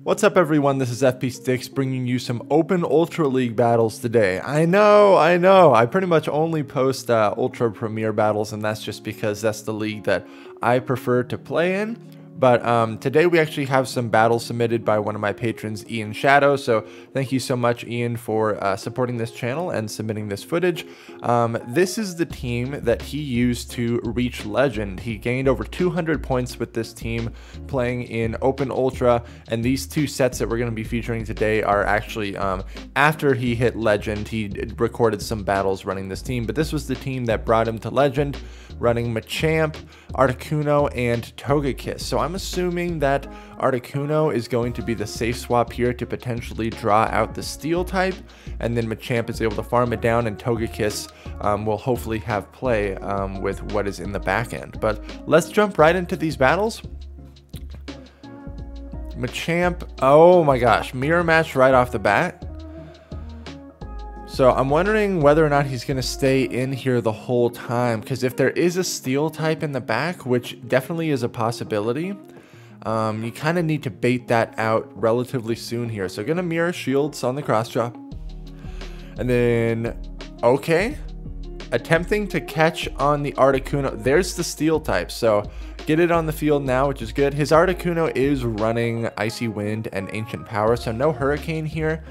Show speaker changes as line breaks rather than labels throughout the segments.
What's up everyone, this is FP Sticks bringing you some Open Ultra League battles today. I know, I pretty much only post Ultra Premier battles, and that's just because that's the league that I prefer to play in. But today we actually have some battles submitted by one of my patrons, Ian Shadow. So thank you so much, Ian, for supporting this channel and submitting this footage. This is the team that he used to reach Legend. He gained over 200 points with this team playing in Open Ultra. And these two sets that we're going to be featuring today are actually after he hit Legend. He recorded some battles running this team. But this was the team that brought him to Legend, running Machamp, Articuno, and Togekiss. So I'm assuming that Articuno is going to be the safe swap here to potentially draw out the Steel type, and then Machamp is able to farm it down, and Togekiss will hopefully have play with what is in the back end. But let's jump right into these battles. Machamp, oh my gosh, mirror match right off the bat. So I'm wondering whether or not he's going to stay in here the whole time, because if there is a Steel type in the back, which definitely is a possibility, you kind of need to bait that out relatively soon here. So going to mirror shields on the cross drop. And then, okay, attempting to catch on the Articuno. There's the Steel type, so get it on the field now, which is good. His Articuno is running Icy Wind and Ancient Power, so no Hurricane here.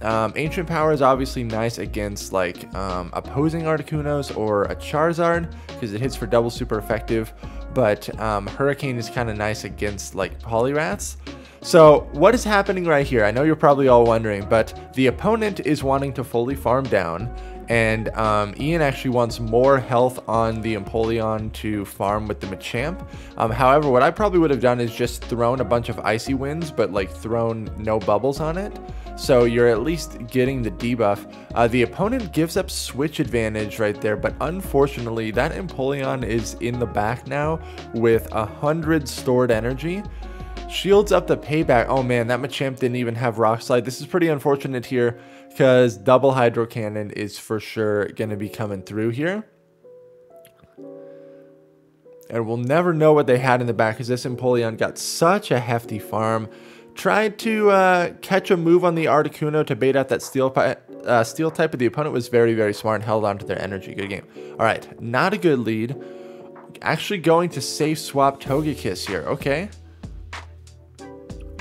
Ancient Power is obviously nice against like opposing Articunos or a Charizard because it hits for double super effective, but Hurricane is kind of nice against like Polyrats. So what is happening right here? I know you're probably all wondering, but the opponent is wanting to fully farm down, and Ian actually wants more health on the Empoleon to farm with the Machamp. However, what I probably would have done is just thrown a bunch of Icy Winds, but like thrown no bubbles on it. So you're at least getting the debuff. The opponent gives up switch advantage right there, but unfortunately that Empoleon is in the back now with 100 stored energy. Shields up the payback. Oh man, that Machamp didn't even have Rock Slide. This is pretty unfortunate here because double Hydro Cannon is for sure going to be coming through here. And we'll never know what they had in the back because this Empoleon got such a hefty farm. Tried to catch a move on the Articuno to bait out that Steel type, but the opponent was very, very smart and held on to their energy. Good game. All right, not a good lead. Actually going to safe swap Togekiss here. Okay.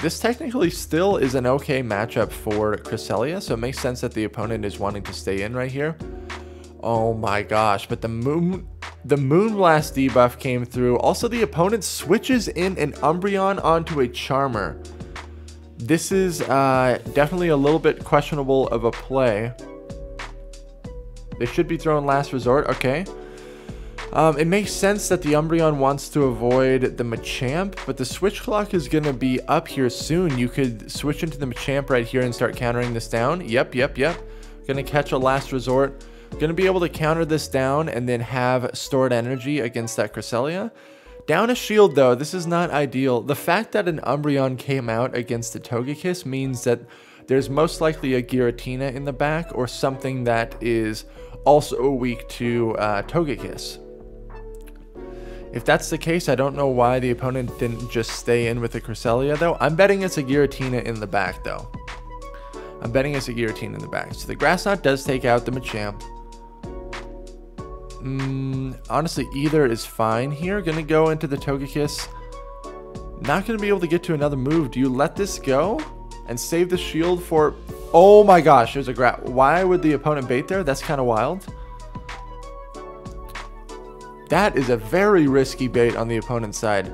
This technically still is an okay matchup for Cresselia, so it makes sense that the opponent is wanting to stay in right here. Oh my gosh, but the Moonblast debuff came through. Also, the opponent switches in an Umbreon onto a Charmer. This is definitely a little bit questionable of a play. They should be throwing Last Resort. Okay. It makes sense that the Umbreon wants to avoid the Machamp, but the switch clock is going to be up here soon. You could switch into the Machamp right here and start countering this down. Yep. Going to catch a Last Resort. Going to be able to counter this down and then have stored energy against that Cresselia. Down a shield though, this is not ideal. The fact that an Umbreon came out against the Togekiss means that there's most likely a Giratina in the back or something that is also weak to Togekiss. If that's the case, I don't know why the opponent didn't just stay in with the Cresselia though. I'm betting it's a Giratina in the back though. I'm betting it's a Giratina in the back. So the Grass Knot does take out the Machamp. Honestly, either is fine here. Gonna go into the Togekiss. Not gonna be able to get to another move. Do you let this go and save the shield for... Oh my gosh, there's a Why would the opponent bait there? That's kind of wild. That is a very risky bait on the opponent's side.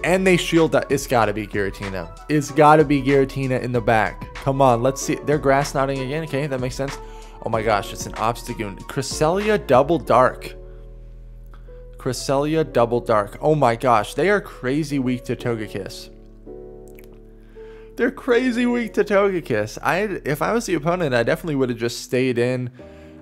And they shield that. It's gotta be Giratina. It's gotta be Giratina in the back. Come on, let's see. They're Grass Knotting again. Okay, that makes sense. Oh my gosh, it's an Obstagoon. Cresselia Double Dark. Cresselia Double Dark. Oh my gosh, they are crazy weak to Togekiss. They're crazy weak to Togekiss. If I was the opponent, I definitely would have just stayed in.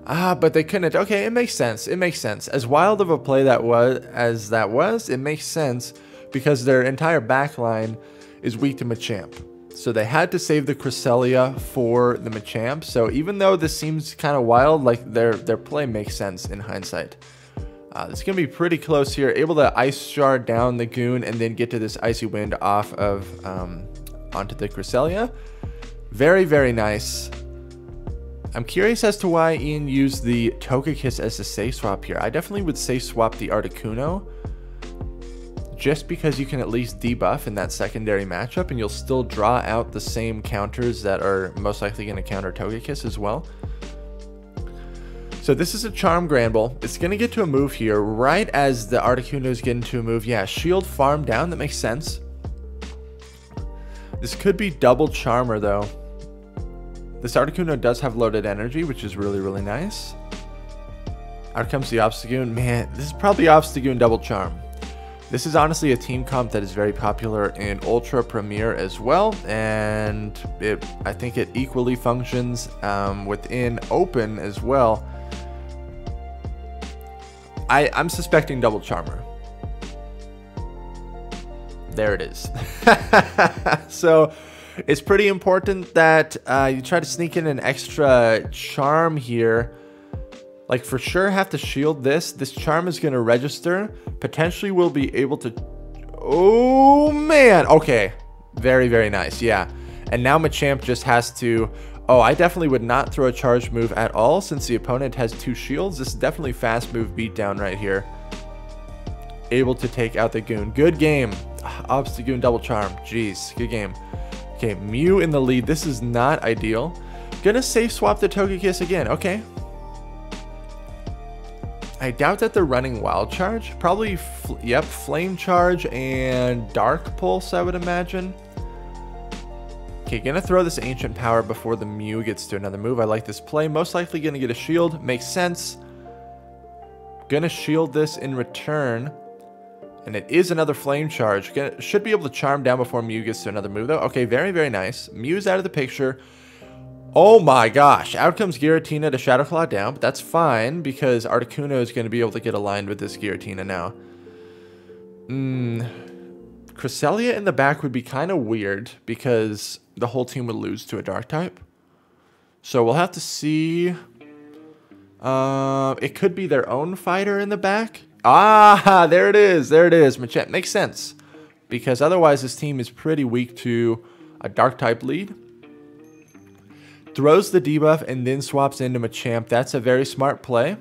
But they couldn't. Okay, it makes sense. It makes sense. As wild of a play that was, it makes sense because their entire backline is weak to Machamp. So they had to save the Cresselia for the Machamp. So even though this seems kind of wild, like their play makes sense in hindsight. It's going to be pretty close here. Able to Ice Shard down the Goon and then get to this Icy Wind off of onto the Cresselia. Very, very nice. I'm curious as to why Ian used the Togekiss as a safe swap here. I definitely would safe swap the Articuno, just because you can at least debuff in that secondary matchup, and you'll still draw out the same counters that are most likely going to counter Togekiss as well. So this is a Charm Granbull. It's going to get to a move here right as the Articuno is getting to a move. Yeah, Shield Farm down. That makes sense. This could be double Charmer, though. This Articuno does have loaded energy, which is really, really nice. Out comes the Obstagoon. Man, this is probably Obstagoon double Charm. This is honestly a team comp that is very popular in Ultra Premier as well, and I think it equally functions within Open as well. I'm suspecting double Charmer. There it is. So it's pretty important that you try to sneak in an extra Charm here. Like, for sure have to shield this. This Charm is going to register. Potentially we'll be able to... Oh, man. Okay. Very, very nice. Yeah. And now Machamp just has to... Oh, I definitely would not throw a charge move at all since the opponent has 2 shields. This is definitely fast move beatdown right here. Able to take out the Goon. Good game. Obstagoon double Charm. Jeez. Good game. Okay, Mew in the lead. This is not ideal. Gonna safe swap the Togekiss again. Okay. I doubt that they're running Wild Charge. Probably, yep, Flame Charge and Dark Pulse, I would imagine. Okay, gonna throw this Ancient Power before the Mew gets to another move. I like this play. Most likely gonna get a shield. Makes sense. Gonna shield this in return. And it is another Flame Charge. Should be able to Charm down before Mew gets to another move, though. Okay, very, very nice. Mew's out of the picture. Oh my gosh. Out comes Giratina to Shadow Claw down, but that's fine because Articuno is going to be able to get aligned with this Giratina now. Cresselia in the back would be kind of weird because the whole team would lose to a Dark type. So we'll have to see. It could be their own fighter in the back. Ah, there it is. There it is. Machamp makes sense because otherwise this team is pretty weak to a Dark type lead. Throws the debuff and then swaps into Machamp. That's a very smart play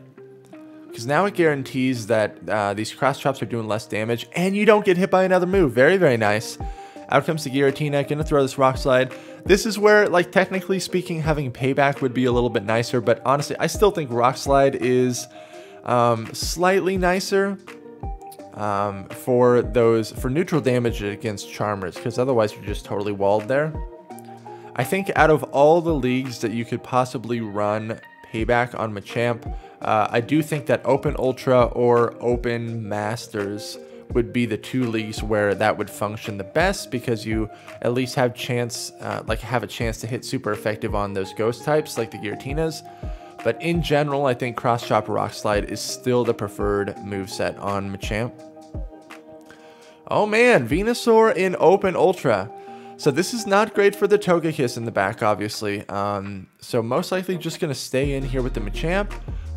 because now it guarantees that these cross chops are doing less damage and you don't get hit by another move. Very, very nice. Out comes the Giratina. Gonna throw this Rock Slide. This is where, like, technically speaking, having Payback would be a little bit nicer, but honestly, I still think Rock Slide is slightly nicer for neutral damage against Charmers because otherwise you're just totally walled there. I think out of all the leagues that you could possibly run Payback on Machamp, I do think that Open Ultra or Open Masters would be the 2 leagues where that would function the best because you at least have a chance to hit super effective on those ghost types like the Giratinas. But in general, I think Cross Chop Rock Slide is still the preferred moveset on Machamp. Oh man, Venusaur in Open Ultra. So this is not great for the Togekiss in the back, obviously. So most likely just going to stay in here with the Machamp.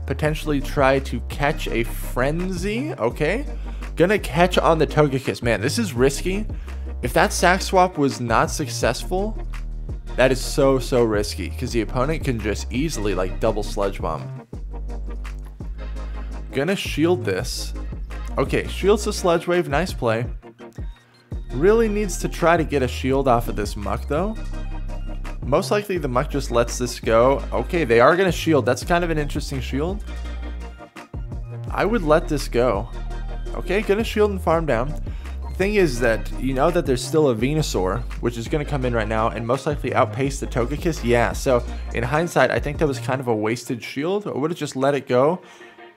Potentially try to catch a Frenzy. Okay. Gonna catch on the Togekiss. Man, this is risky. If that sack swap was not successful, that is so, so risky. Because the opponent can just easily, like, double Sludge Bomb. Gonna shield this. Okay, shields the Sludge Wave. Nice play. Really needs to try to get a shield off of this Muck, though. Most likely the Muck just lets this go. Okay, they are going to shield. That's kind of an interesting shield. I would let this go. Okay, going to shield and farm down. The thing is that you know that there's still a Venusaur, which is going to come in right now and most likely outpace the Togekiss. Yeah, so in hindsight, I think that was kind of a wasted shield. I would have just let it go.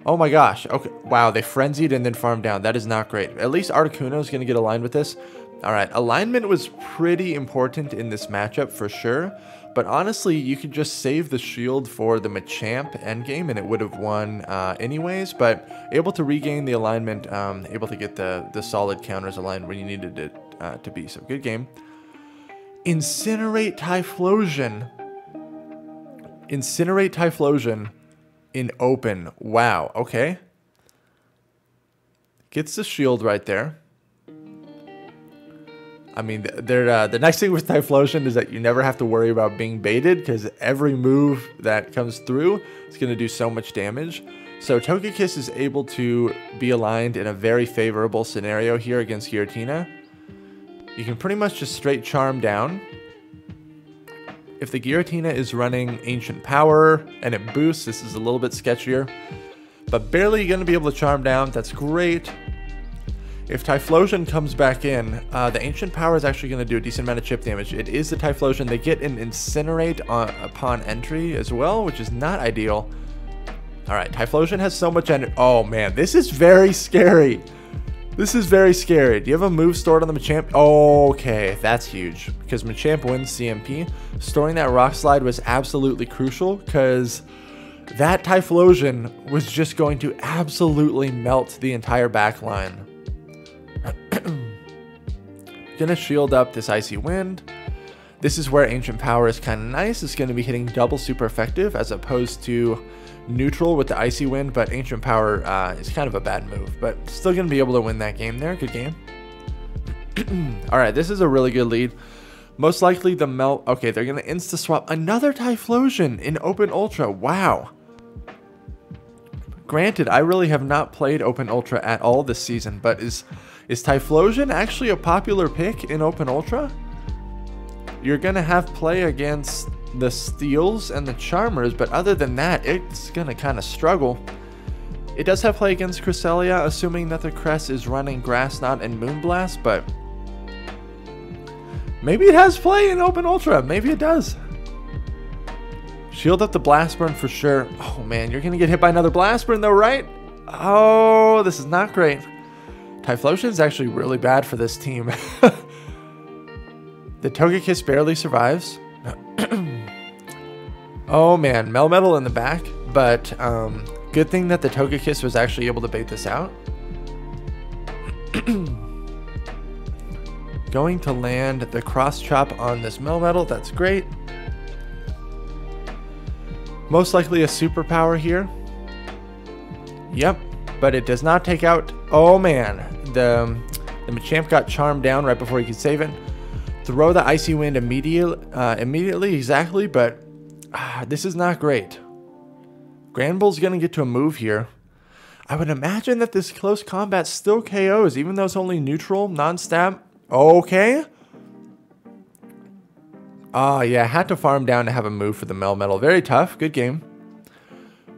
Oh my gosh. Okay, wow, they frenzied and then farmed down. That is not great. At least Articuno is going to get aligned with this. All right, alignment was pretty important in this matchup for sure, but honestly, you could just save the shield for the Machamp endgame and it would have won anyways, but able to regain the alignment, able to get the solid counters aligned where you needed it to be, so good game. Incinerate Typhlosion. Incinerate Typhlosion in Open. Wow, okay. Gets the shield right there. I mean, the nice thing with Typhlosion is that you never have to worry about being baited, because every move that comes through is going to do so much damage. So Togekiss is able to be aligned in a very favorable scenario here against Giratina. You can pretty much just straight charm down. If the Giratina is running Ancient Power and it boosts, this is a little bit sketchier. But barely going to be able to charm down. That's great. If Typhlosion comes back in, the Ancient Power is actually going to do a decent amount of chip damage. It is the Typhlosion. They get an Incinerate upon entry as well, which is not ideal. Alright, Typhlosion has so much energy. Oh man, this is very scary. This is very scary. Do you have a move stored on the Machamp? Okay, that's huge. Because Machamp wins CMP. Storing that Rock Slide was absolutely crucial, because that Typhlosion was just going to absolutely melt the entire back line. Gonna shield up this Icy Wind. This is where Ancient Power is kind of nice. It's going to be hitting double super effective as opposed to neutral with the Icy Wind, but Ancient Power is kind of a bad move, but still going to be able to win that game there. Good game. Alright, this is a really good lead. Most likely the Melt... Okay, they're going to insta-swap another Typhlosion in Open Ultra. Wow. Granted, I really have not played Open Ultra at all this season, but is Typhlosion actually a popular pick in Open Ultra? You're going to have play against the Steels and the Charmers, but other than that, it's going to kind of struggle. It does have play against Cresselia, assuming that the Cress is running Grass Knot and Moonblast, but maybe it has play in Open Ultra. Maybe it does. Shield up the Blast Burn for sure. Oh man, you're going to get hit by another Blast Burn though, right? Oh, this is not great. Typhlosion is actually really bad for this team. The Togekiss barely survives. Oh man, Melmetal in the back, but good thing that the Togekiss was actually able to bait this out. Going to land the Cross Chop on this Melmetal, that's great. Most likely a superpower here. Yep, but it does not take out... Oh man, the Machamp got charmed down right before he could save it. Throw the Icy Wind immediately, exactly, but this is not great. Granbull's going to get to a move here. I would imagine that this close combat still KOs, even though it's only neutral, non-stab. Okay. Yeah, had to farm down to have a move for the Melmetal. Very tough. Good game.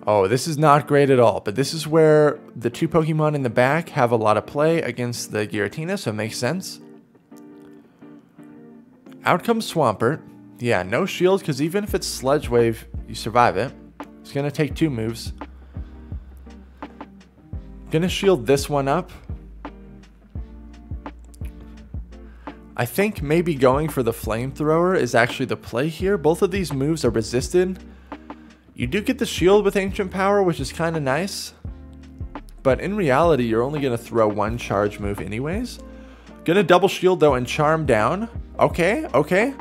Oh, this is not great at all, but this is where the two Pokemon in the back have a lot of play against the Giratina, so it makes sense. Out comes Swampert. Yeah, no shield, because even if it's Sludge Wave, you survive it. It's going to take two moves. Going to shield this one up. I think maybe going for the Flamethrower is actually the play here. Both of these moves are resisted. You do get the shield with Ancient Power, which is kind of nice. But in reality, you're only going to throw one charge move anyways. Gonna double shield though and charm down. Okay, okay.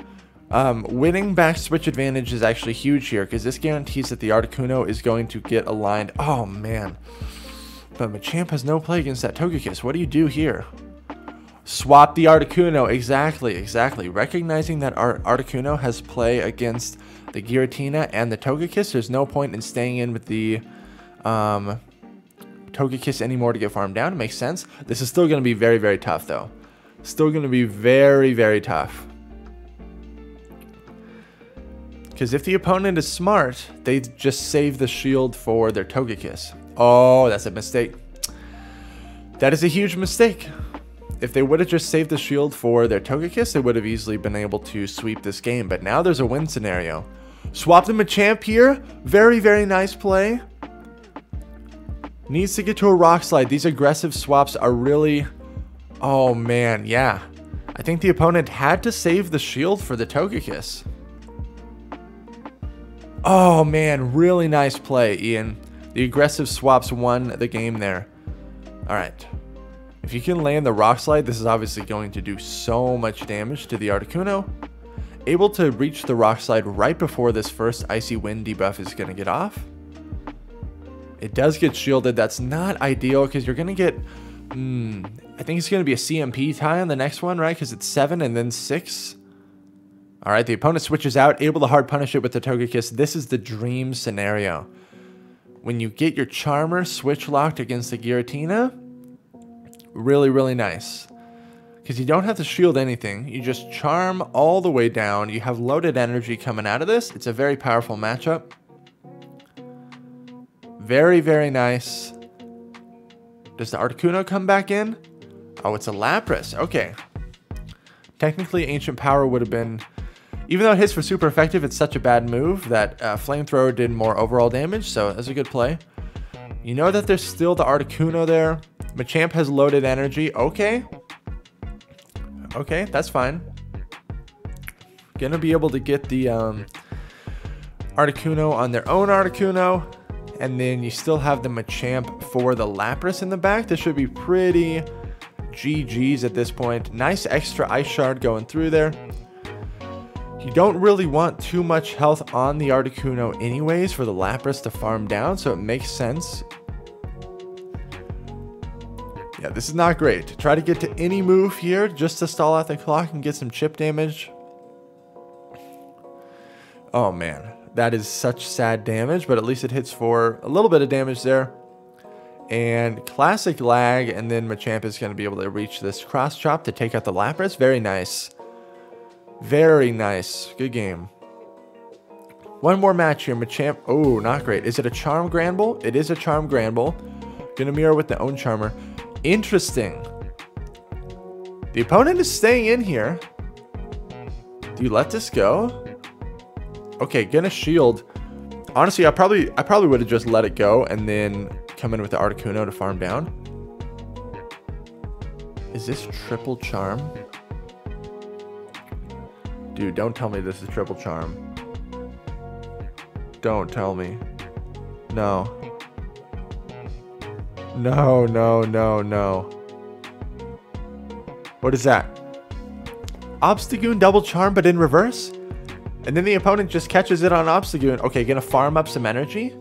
Winning back switch advantage is actually huge here, because this guarantees that the Articuno is going to get aligned. Oh man. But Machamp has no play against that Togekiss. What do you do here? Swap the Articuno. Exactly, exactly. Recognizing that Articuno has play against the Giratina and the Togekiss, there's no point in staying in with the Togekiss anymore to get farmed down. It makes sense. This is still going to be very, very tough though. Still going to be very, very tough. Because if the opponent is smart, they just save the shield for their Togekiss. Oh, that's a mistake. That is a huge mistake. If they would have just saved the shield for their Togekiss, they would have easily been able to sweep this game. But now there's a win scenario. Swap the Machamp here. Very, very nice play. Needs to get to a Rock Slide. These aggressive swaps are really... Oh man, yeah. I think the opponent had to save the shield for the Togekiss. Oh man, really nice play, Ian. The aggressive swaps won the game there. Alright. If you can land the Rock Slide, this is obviously going to do so much damage to the Articuno. Able to reach the Rock Slide right before this first Icy Wind debuff is going to get off. It does get shielded. That's not ideal, because you're going to get I think it's going to be a CMP tie on the next one, right? Because it's 7 and then 6. All right, the opponent switches out, able to hard punish it with the Togekiss. This is the dream scenario. When you get your Charmer switch locked against the Giratina, really, really nice. Because you don't have to shield anything. You just Charm all the way down. You have loaded energy coming out of this. It's a very powerful matchup. Very, very nice. Does the Articuno come back in? Oh, it's a Lapras. Okay. Technically, Ancient Power would have been... Even though it hits for super effective, it's such a bad move that Flamethrower did more overall damage, so that's a good play. You know that there's still the Articuno there. Machamp has loaded energy. Okay. Okay, that's fine. Gonna be able to get the Articuno on their own Articuno. And then you still have the Machamp for the Lapras in the back. This should be pretty GG's at this point. Nice extra Ice Shard going through there. You don't really want too much health on the Articuno anyways for the Lapras to farm down, so it makes sense. Yeah, this is not great. Try to get to any move here just to stall out the clock and get some chip damage. Oh man, that is such sad damage, but at least it hits for a little bit of damage there. And classic lag, and then Machamp is going to be able to reach this cross chop to take out the Lapras. Very nice. Very nice. Good game. One more match here. Machamp. Oh, not great. Is it a Charm Granbull? It is a Charm Granbull. Gonna mirror with the own Charmer. Interesting. The opponent is staying in here. Do you let this go? Okay, gonna shield. Honestly, I probably would have just let it go and then come in with the Articuno to farm down. Is this triple charm? Dude, don't tell me this is triple charm. Don't tell me. No. No, no, no, no. What is that? Obstagoon double charm, but in reverse? And then the opponent just catches it on Obstagoon. Okay, gonna farm up some energy.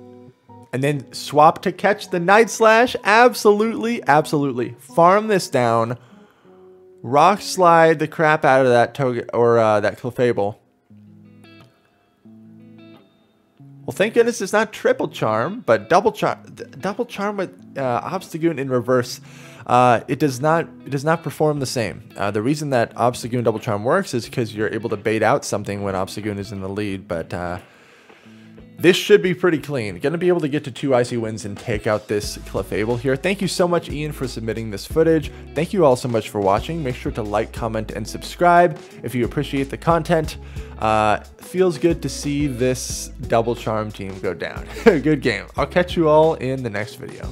And then swap to catch the Night Slash. Absolutely, absolutely. Farm this down. Rock slide the crap out of that that Clefable. Well, thank goodness it's not triple charm, but double charm with Obstagoon in reverse. It does not perform the same. The reason that Obstagoon double charm works is because you're able to bait out something when Obstagoon is in the lead, but this should be pretty clean. Going to be able to get to 2 icy wins and take out this Clefable here. Thank you so much, Ian, for submitting this footage. Thank you all so much for watching. Make sure to like, comment, and subscribe if you appreciate the content. Feels good to see this double charm team go down. Good game. I'll catch you all in the next video.